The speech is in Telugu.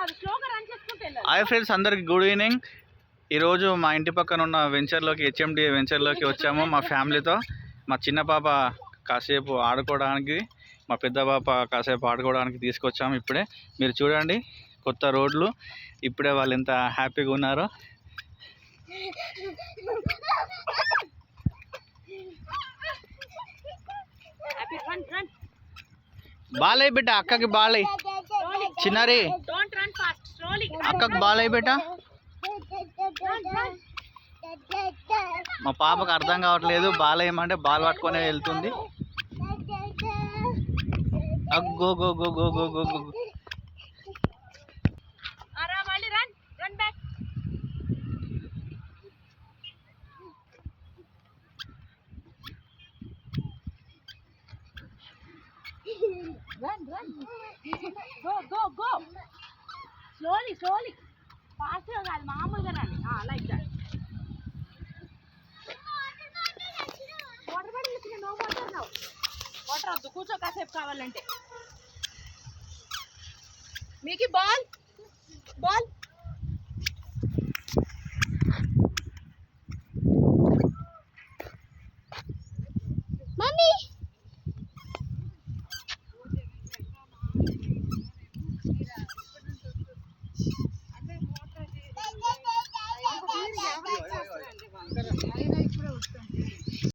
హాయ్ ఫ్రెండ్స్, అందరికి గుడ్ ఈవినింగ్. ఈరోజు మా ఇంటి పక్కన ఉన్న వెంచర్లోకి, హెచ్ఎండి వెంచర్లోకి వచ్చాము మా ఫ్యామిలీతో. మా చిన్న పాప కాసేపు ఆడుకోవడానికి, మా పెద్ద పాప కాసేపు ఆడుకోవడానికి తీసుకొచ్చాము. ఇప్పుడే మీరు చూడండి, కొత్త రోడ్లు. ఇప్పుడే వాళ్ళు ఎంత హ్యాపీగా ఉన్నారో. బాలయ్య బిడ్డ, అక్కకి బాలయ్య. చిన్నారి, అక్కకి బాలయ్య బిడ్డ. మా పాపకు అర్థం కావట్లేదు, బాలయ్యమంటే బాల్ పట్టుకొని వెళ్తుంది. Go go go go go go go. Run. Go. Slowly. Fast గా కాదు, మామూలుగా రండి. Like that. వాటర్ బాటిల్ ఇచ్చిన, నో వాటర్ నౌ. వాటర్ వద్దు, కూర్చో కాసేపు కావాలంటే. మీకు బాల్